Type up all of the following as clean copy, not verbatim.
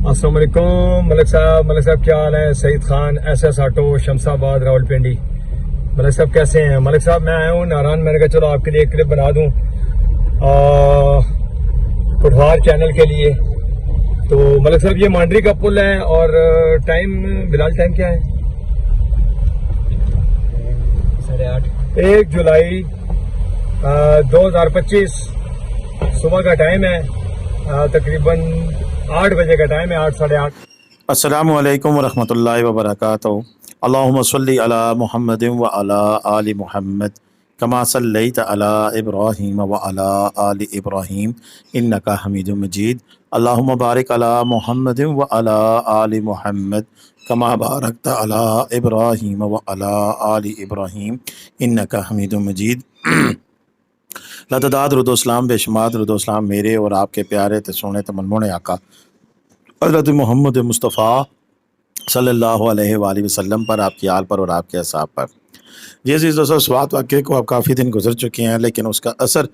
अस्सलाम वालेकुम मलिक साहब क्या हाल है। Saeed Khan SS auto Shamshabad Rawalpindi. मलिक साहब कैसे हैं? मलिक साहब मैं आया हूँ नारायण, मैंने कहा चलो आपके लिए एक क्लिप बना दूँ कुठवार चैनल के लिए। तो मलिक साहब ये मांडरी का पुल है और टाइम बिलाल टाइम क्या है? 8:30 1 जुलाई 2025 सुबह का टाइम है। तकरीबन 8 बजे का टाइम है, 8 साढ़े 8। अस्सलामु अलैकुम वरहमतुल्लाहि वबरकातुहू। अल्लाहुम्मा सल्लि अला मुहम्मदिन व अला आलि मुहम्मद कमा सल्लैता अला इब्राहीम व अला आलि इब्राहीम इन्नका हमीदुम मजीद। अल्लाहुम्मा बारिक अला मुहम्मदिन व अला आलि मुहम्मद कमा बारकता अला इब्राहीम व अला आलि इब्राहीम इन्नका हमीदुम मजीद। लतदाद रुदोसलाम बेशुमार रुदोसलाम मेरे और आपके प्यारे ते सोने ते मनमोने आका हज़रत मोहम्मद मुस्तफ़ा सल्लल्लाहु अलैहि वसल्लम पर, आपकी आल पर और आपके असाब पर। जी अज़ीज़ दोस्तों, स्वात वाक़े को अब काफ़ी दिन गुजर चुके हैं, लेकिन उसका असर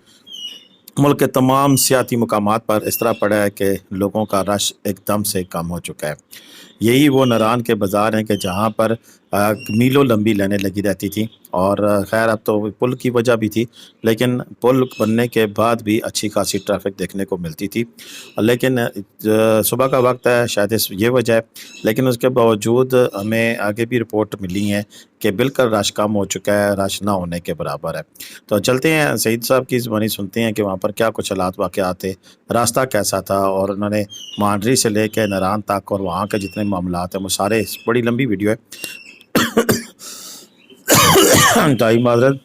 मुल्क के तमाम सियाती मुकामात पर इस तरह पड़ा है कि लोगों का रश एकदम से कम हो चुका है। यही वो नारायण के बाज़ार हैं कि जहाँ पर मीलों लंबी लाइनें लगी रहती थी। और खैर अब तो पुल की वजह भी थी, लेकिन पुल बनने के बाद भी अच्छी खासी ट्रैफिक देखने को मिलती थी। लेकिन सुबह का वक्त है, शायद इस ये वजह है, लेकिन उसके बावजूद हमें आगे भी रिपोर्ट मिली हैं कि बिल्कुल रश कम हो चुका है, रश ना होने के बराबर है। तो चलते हैं सईद साहब की ज़बानी सुनते हैं कि वहाँ पर क्या कुछ हालात वाक़यात थे, रास्ता कैसा था, और उन्होंने मांडरी से लेकर नारायण तक और वहाँ के जितने मामलात हैं वो सारे, बड़ी लंबी वीडियो है टाइम माजरत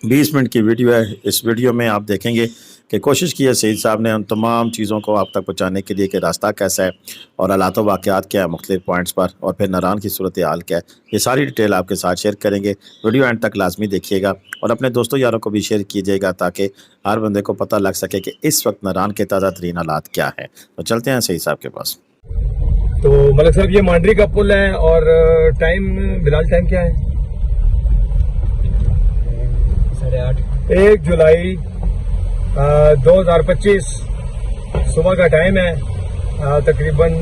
20 मिनट की वीडियो है। इस वीडियो में आप देखेंगे कि कोशिश की है सईद साहब ने उन तमाम चीज़ों को आप तक पहुँचाने के लिए कि रास्ता कैसा है और हालात वाक़यात क्या है मुख्तलिफ पॉइंट्स पर, और फिर नारायण की सूरत हाल क्या है। ये सारी डिटेल आपके साथ शेयर करेंगे। वीडियो एंड तक लाजमी देखिएगा और अपने दोस्तों यारों को भी शेयर कीजिएगा ताकि हर बंदे को पता लग सके कि इस वक्त नारायण के ताज़ा तरीन हालात क्या है। तो चलते हैं सईद साहब के पास। तो मलिक साहब ये मांडरी का पुल है और टाइम बिलाल टाइम क्या है? 8:30 1 जुलाई 2025 सुबह का टाइम है। तकरीबन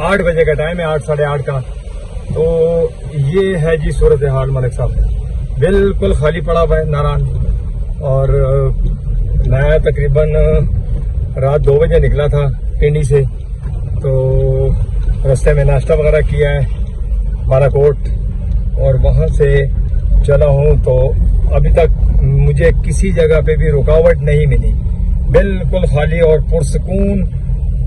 8 बजे का टाइम है, 8 साढ़े 8 का। तो ये है जी सूरत हाल मलिक साहब, बिल्कुल खाली पड़ा हुआ है नारायण। और मैं तकरीबन रात 2 बजे निकला था पिंडी से, तो रास्ते में नाश्ता वगैरह किया है बालाकोट और वहाँ से चला हूँ। तो अभी तक मुझे किसी जगह पे भी रुकावट नहीं मिली, बिल्कुल खाली और पुरसकून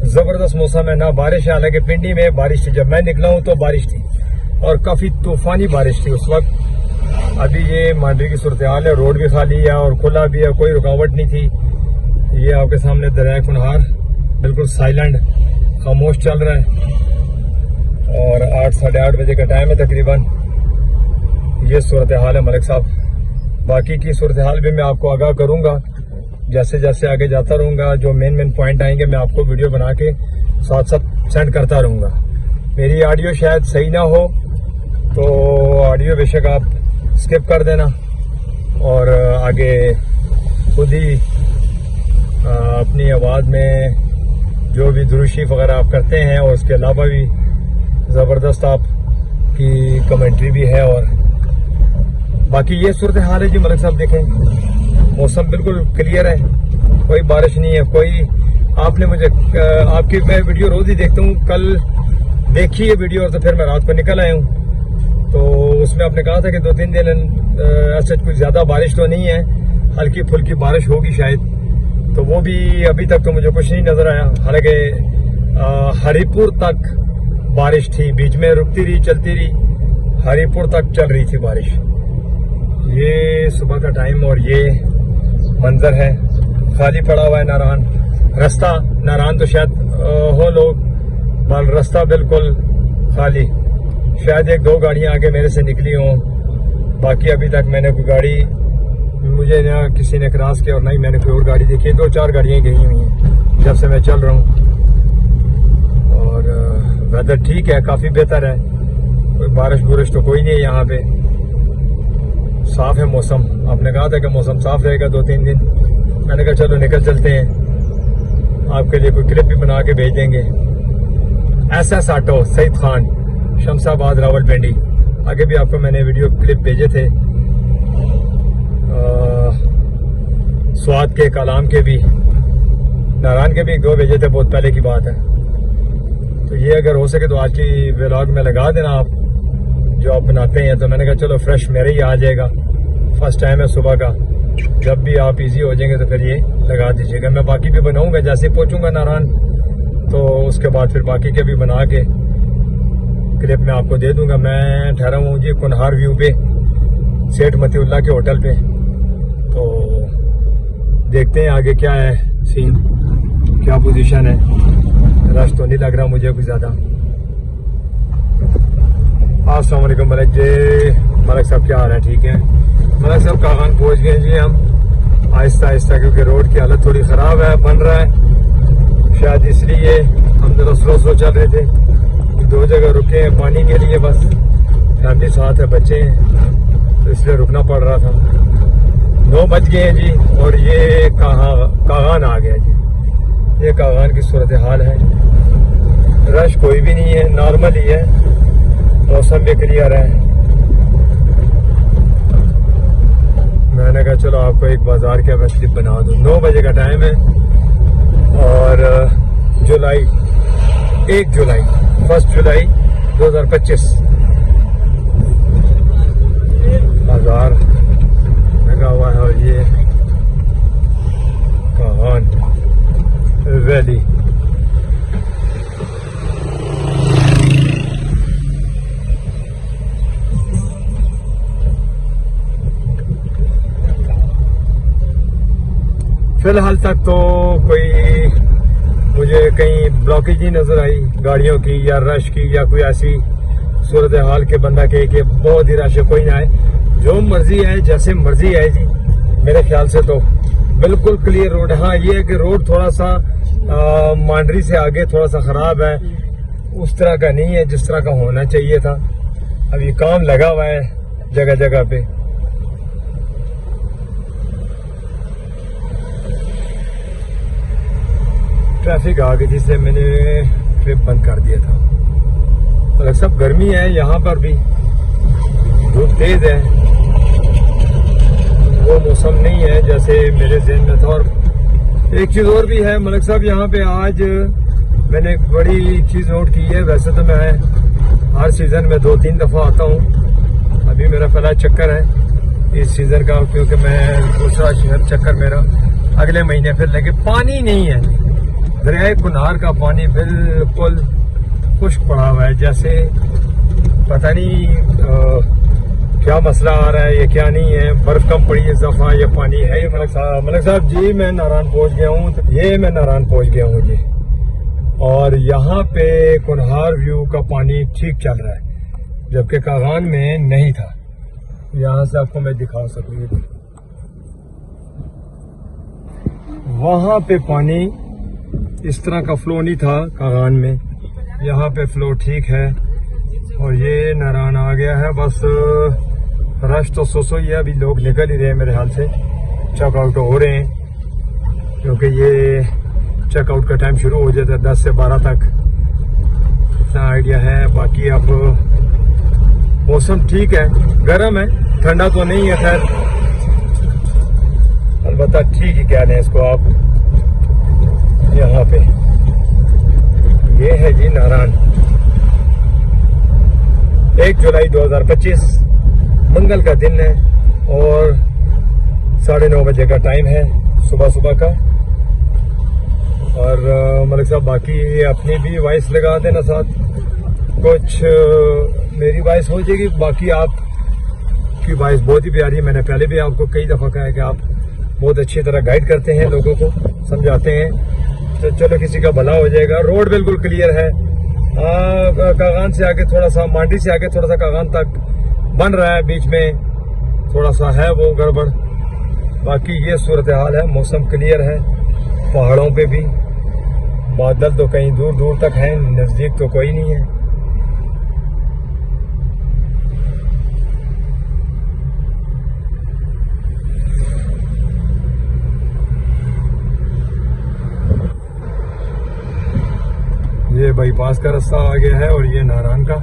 ज़बरदस्त मौसम है। ना बारिश है, हालांकि पिंडी में बारिश थी, जब मैं निकला हूँ तो बारिश थी और काफ़ी तूफ़ानी बारिश थी उस वक्त। अभी ये मांडरी की सूरत हाल है, रोड भी खाली है और खुला भी है, कोई रुकावट नहीं थी। ये आपके सामने दरिया कुनहार बिल्कुल साइलेंट खामोश चल रहा है और 8 साढ़े 8 बजे का टाइम है तकरीबन। ये सूरत हाल है मलिक साहब। बाकी की सूरत हाल भी मैं आपको आगाह करूंगा जैसे जैसे आगे जाता रहूंगा। जो मेन पॉइंट आएंगे मैं आपको वीडियो बना के साथ साथ सेंड करता रहूंगा। मेरी ऑडियो शायद सही ना हो तो ऑडियो बेशक आप स्किप कर देना और आगे खुद ही अपनी आवाज़ में जो भी दुरूशी वगैरह आप करते हैं और उसके अलावा भी ज़बरदस्त आपकी कमेंट्री भी है। और बाकी ये सूरत हाल है जी मलिक साहब। देखें मौसम बिल्कुल क्लियर है, कोई बारिश नहीं है, कोई आपने मुझे आपकी मैं वीडियो रोज़ ही देखता हूँ, कल देखी है वीडियो और तो फिर मैं रात को निकल आया हूँ। तो उसमें आपने कहा था कि 2-3 दिन ऐसा कुछ ज़्यादा बारिश तो नहीं है, हल्की फुल्की बारिश होगी शायद, तो वो भी अभी तक तो मुझे कुछ नहीं नज़र आया। हालांकि हरिपुर तक बारिश थी, बीच में रुकती रही चलती रही, हरिपुर तक चल रही थी बारिश। ये सुबह का टाइम और ये मंजर है, खाली पड़ा हुआ है नारायण। रास्ता नारायण तो शायद हो लोग, पर रास्ता बिल्कुल खाली। शायद 1-2 गाड़ियां आगे मेरे से निकली हों, बाकी अभी तक मैंने कोई गाड़ी, मुझे ना किसी ने क्रॉस किया और ना ही मैंने कोई और गाड़ी देखी। 2-4 गाड़ियाँ गई हुई हैं जब से मैं चल रहा हूँ। और वेदर ठीक है, काफ़ी बेहतर है, कोई बारिश बुरिश तो कोई नहीं है यहाँ पे, साफ है मौसम। आपने कहा था कि मौसम साफ रहेगा 2-3 दिन, मैंने कहा चलो निकल चलते हैं, आपके लिए कोई क्लिप भी बना के भेज देंगे। SS auto, Saeed Khan, Shamshabad, Rawalpindi. आगे भी आपको मैंने वीडियो क्लिप भेजे थे, स्वाद के, कलाम के भी, नारायण के भी 2 भेजे थे, बहुत पहले की बात है। तो ये अगर हो सके तो आज की व्लॉग में लगा देना आप, जो आप बनाते हैं। तो मैंने कहा चलो फ्रेश मेरे ही आ जाएगा, फर्स्ट टाइम है सुबह का। जब भी आप इजी हो जाएंगे तो फिर ये लगा दीजिएगा। मैं बाकी भी बनाऊंगा, जैसे पहुंचूंगा नारायण तो उसके बाद फिर बाकी के भी बना के क्लिप में आपको दे दूंगा। मैं ठहरा हूँ जी कुनहार व्यू पे, सेठ मतीउल्लाह के होटल पे। तो देखते हैं आगे क्या है सीन, क्या पोजीशन है। रश तो नहीं लग रहा मुझे कोई ज्यादा। अस्सलाम वालेकुम मलिक जी। मलिक साहब क्या हाल है? ठीक है मलिक साहब, कागान पहुंच गए जी हम आहिस्ता आहिस्ता, क्योंकि रोड की हालत थोड़ी ख़राब है, बन रहा है शायद, इसलिए हम जरा स्लो चल रहे थे। 2 जगह रुके हैं पानी के लिए, बस फैमिली साथ है, बच्चे हैं, तो इसलिए रुकना पड़ रहा था। 9 बज गए हैं जी, और ये कागान आ गया जी। ये कागान की सूरत हाल है। रश कोई भी नहीं है, नॉर्मल ही है, मौसम भी क्लियर है। मैंने कहा चलो आपको एक बाजार के क्लिप बना दूं। 9 बजे का टाइम है, और 1 जुलाई 1 जुलाई 2025 बाजार लगा हुआ है। और ये कागान वैली, फिलहाल तक तो कोई मुझे कहीं ब्लॉकेज नहीं नजर आई गाड़ियों की, या रश की, या कोई ऐसी सूरत हाल के बंदा के कि बहुत ही रश है। कोई ना आए, जो मर्जी आए, जैसे मर्जी आए जी। मेरे ख्याल से तो बिल्कुल क्लियर रोड है। हाँ ये है कि रोड थोड़ा सा मांडरी से आगे थोड़ा सा खराब है, उस तरह का नहीं है जिस तरह का होना चाहिए था। अभी काम लगा हुआ है जगह जगह पे। ट्रैफिक आ गई थी, इसलिए मैंने ट्रिप बंद कर दिया था। तो सब गर्मी है यहाँ पर भी, धूप तेज है, वो मौसम नहीं है जैसे मेरे ज़हन में था। और एक चीज़ और भी है मलिक साहब, यहाँ पे आज मैंने एक बड़ी चीज़ नोट की है। वैसे तो मैं हर सीज़न में 2-3 दफ़ा आता हूँ, अभी मेरा पहला चक्कर है इस सीज़न का, क्योंकि मैं दूसरा शहर चक्कर मेरा अगले महीने फिर लेके। पानी नहीं है, दरियाए कुनहार का पानी बिल्कुल खुश्क पड़ा हुआ है, जैसे पता नहीं क्या मसला आ रहा है, ये क्या नहीं है। बर्फ कम पड़ी है इस दफा, ये पानी है। ये मलिक साहब जी, मैं नारायण पहुंच गया हूँ। ये मैं नारायण पहुंच गया हूँ जी, और यहाँ पे कुनहार व्यू का पानी ठीक चल रहा है, जबकि कागान में नहीं था। यहाँ से आपको मैं दिखा सकूँ, वहाँ पे पानी इस तरह का फ्लो नहीं था कागान में, यहाँ पे फ्लो ठीक है। और ये नारायण आ गया है, बस रश तो सो ही है, अभी लोग निकल ही रहे हैं मेरे ख्याल से, चेकआउट हो रहे हैं, क्योंकि ये चेकआउट का टाइम शुरू हो जाता है 10 से 12 तक, इतना आइडिया है। बाकी अब मौसम ठीक है, गर्म है, ठंडा तो नहीं है खैर, अलबत्ता ठीक ही कह लें इसको आप। यहाँ पे ये है जी नारायण, 1 जुलाई 2025 मंगल का दिन है, और 9:30 बजे का टाइम है सुबह का। और मलिक साहब बाकी अपनी भी वॉइस लगा देना साथ, कुछ मेरी वॉइस हो जाएगी, बाकी आपकी वॉइस बहुत ही प्यारी है। मैंने पहले भी आपको कई दफ़ा कहा है कि आप बहुत अच्छी तरह गाइड करते हैं, लोगों को समझाते हैं, तो चलो किसी का भला हो जाएगा। रोड बिल्कुल क्लियर है, कागान से आगे थोड़ा सा, मांडी से आगे थोड़ा सा कागान तक बन रहा है, बीच में थोड़ा सा है वो गड़बड़। बाकी ये सूरत हाल है, मौसम क्लियर है। पहाड़ों पे भी बादल तो कहीं दूर दूर तक हैं, नज़दीक तो कोई नहीं है। ये बाईपास का रास्ता आ गया है और ये नारायण का,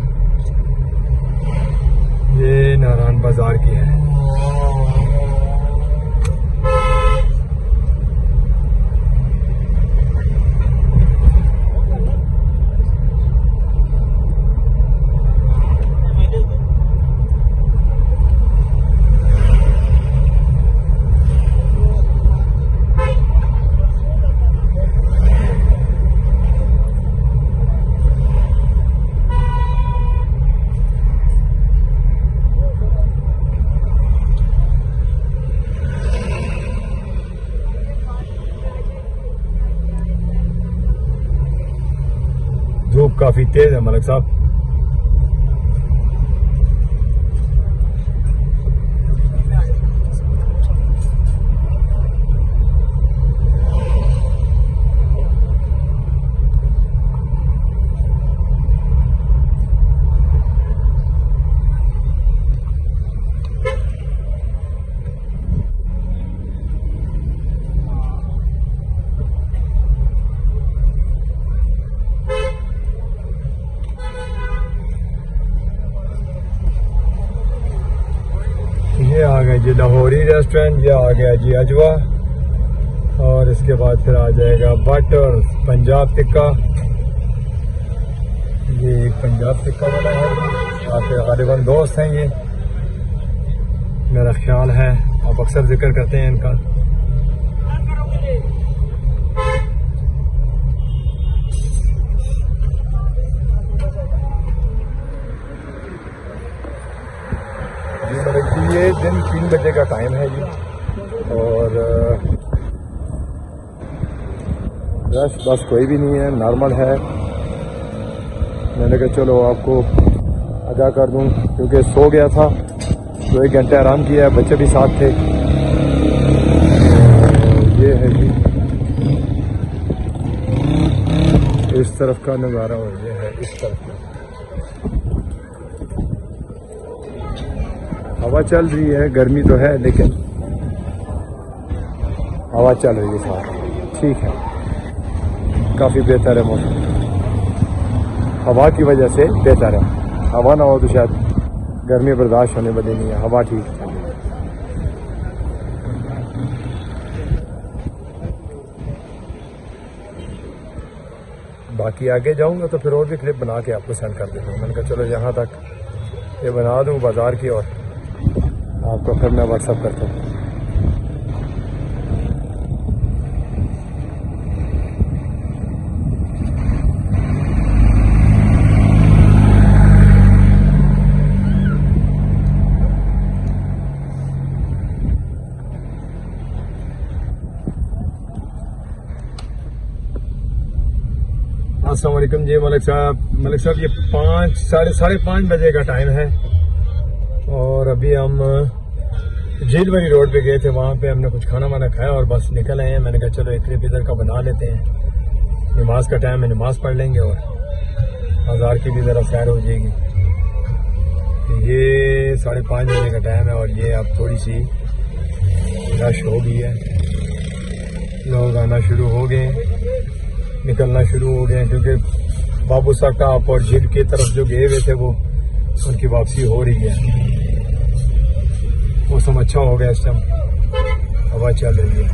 ये नारायण बाजार की है। धूप काफी तेज है मलिक साहब। ये आ गया जी लाहौरी रेस्टोरेंट, ये आ गया जी अजवा, और इसके बाद फिर आ जाएगा बट और पंजाब टिक्का। ये एक पंजाब टिक्का वाला है, आपके गालिबन दोस्त हैं ये, मेरा ख्याल है, आप अक्सर जिक्र करते हैं इनका। ये दिन 3 बजे का टाइम है जी, और रश बस कोई भी नहीं है, नॉर्मल है। मैंने कहा चलो आपको आगाह कर दूं, क्योंकि सो गया था तो 1 घंटे आराम किया, बच्चे भी साथ थे। ये है जी इस तरफ का नज़ारा, और ये है इस तरफ का। हवा चल रही है, गर्मी तो है लेकिन हवा चल रही है साथ, ठीक है, काफ़ी बेहतर है मौसम। हवा की वजह से बेहतर है, हवा ना हो तो शायद गर्मी बर्दाश्त होने वाली नहीं है, हवा ठीक है। बाकी आगे जाऊंगा तो फिर और भी क्लिप बना के आपको सेंड कर देता हूँ। मैंने कहा चलो यहाँ तक ये बना दूँ बाज़ार की, और आपको फिर मैं व्हाट्सअप करता हूँ। अस्सलाम वालेकुम जी मलिक साहब, ये 5 बजे का टाइम है, और अभी हम झील वाली रोड पे गए थे, वहाँ पे हमने कुछ खाना वाना खाया और बस निकल आए हैं। मैंने कहा चलो एक ट्रिप इधर का बना लेते हैं, नमाज का टाइम है, नमाज पढ़ लेंगे और बाजार की भी ज़रा सैर हो जाएगी। ये 5:30 बजे का टाइम है, और ये अब थोड़ी सी रश हो गई है, लोग आना शुरू हो गए, निकलना शुरू हो गए, क्योंकि बाबू साहब और झील की तरफ जो गए हुए थे वो उनकी वापसी हो रही है। मौसम अच्छा हो गया इस टाइम, हवा चल रही है,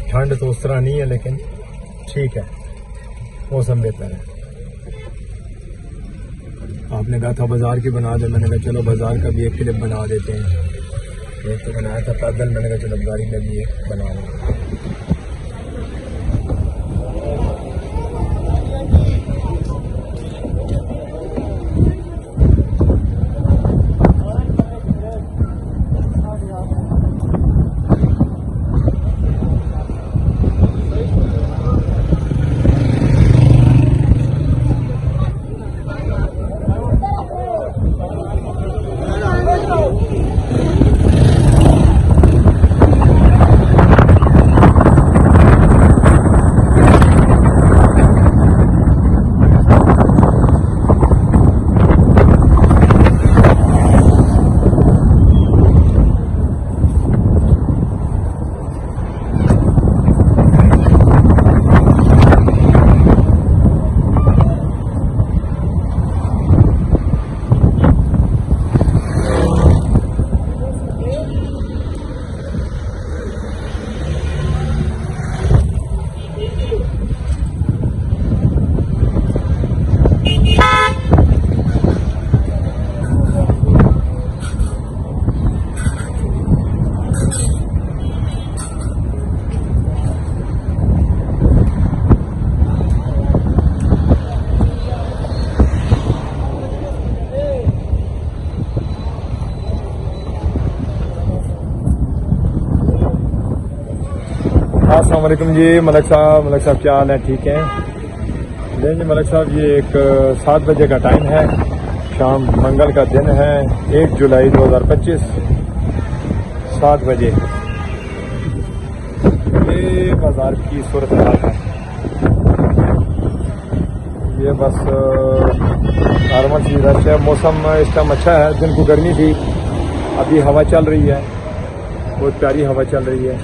ठंड तो उस तरह नहीं है लेकिन ठीक है, मौसम बेहतर है। आपने कहा था बाजार की बना दे, मैंने कहा चलो बाजार का भी एक क्लिप बना देते हैं। एक तो बनाया था पैदल, मैंने कहा चलो बाजारी में भी एक बना दें। अस्सलाम वालेकुम जी मलक साहब क्या हाल है? ठीक है नहीं जी मलक साहब, ये एक 7 बजे का टाइम है, शाम मंगल का दिन है, 1 जुलाई 2025, 7 बजे। ये बाजार की सूरत हाल है, ये बस नॉर्मल सी रश है। मौसम इस टाइम अच्छा है, दिन को गर्मी थी, अभी हवा चल रही है, बहुत प्यारी हवा चल रही है।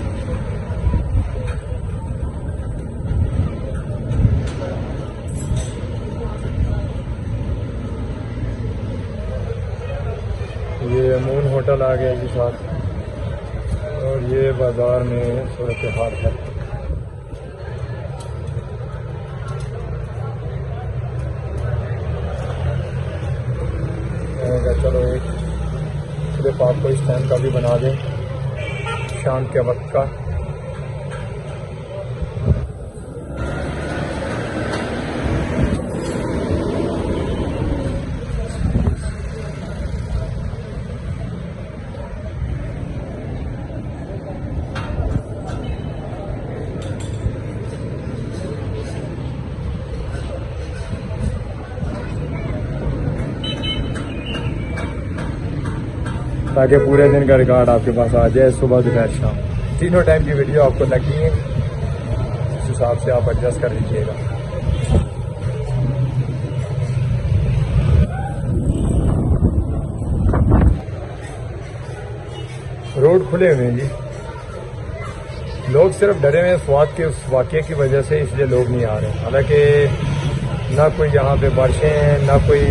ये मून होटल आ गया जी साथ, और ये बाजार में सूरत हाल है। चलो एक क्लिप आपको इस टाइम का भी बना दें, शाम के वक्त का। ताकि पूरे दिन का रिकॉर्ड आपके पास आ जाए, सुबह दोपहर शाम तीनों टाइम की वीडियो आपको लगनी है, उस हिसाब से आप एडजस्ट कर लीजिएगा। रोड खुले हुए हैं जी, लोग सिर्फ डरे हुए हैं स्वाद के उस वाक़े की वजह से, इसलिए लोग नहीं आ रहे। हालांकि ना कोई यहाँ पे बारिशें हैं, ना कोई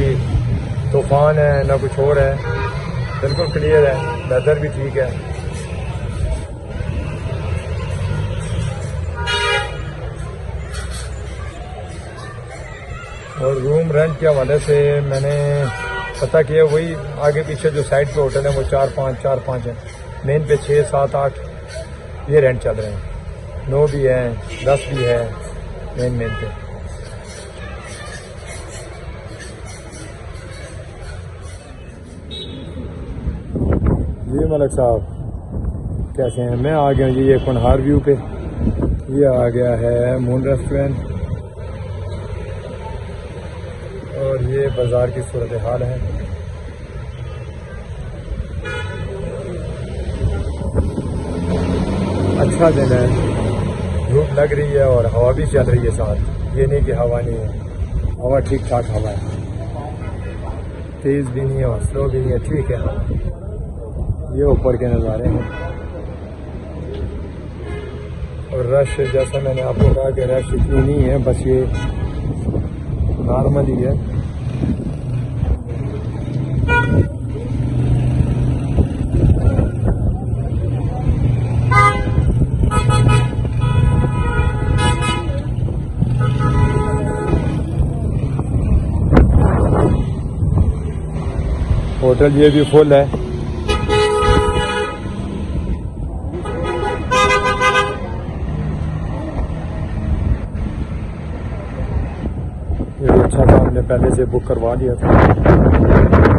तूफान है, ना कुछ और है, बिल्कुल क्लियर है, वेदर भी ठीक है। और रूम रेंट के हवाले से मैंने पता किया, वही आगे पीछे जो साइड पे होटल है वो 4-5 है, मेन पे 6, 7, 8 ये रेंट चल रहे हैं, 9 भी है, 10 भी है मेन पे। जी मलक साहब कैसे हैं? मैं आ गया जी ये कुनहार व्यू पे, ये आ गया है मून रेस्टोरेंट, और ये बाज़ार की सूरत हाल है। अच्छा दिन है, धूप लग रही है और हवा भी चल रही है साथ, ये नहीं कि हवा नहीं है, हवा ठीक ठाक हवा है, तेज़ भी नहीं है और स्लो भी नहीं है, ठीक है हवा। ये ऊपर के नज़ारे हैं, और रश जैसा मैंने आपको कहा कि रश इतनी नहीं है, बस ये नॉर्मल ही है। होटल ये भी फुल है। ये अच्छा था, हमने पहले से बुक करवा लिया था।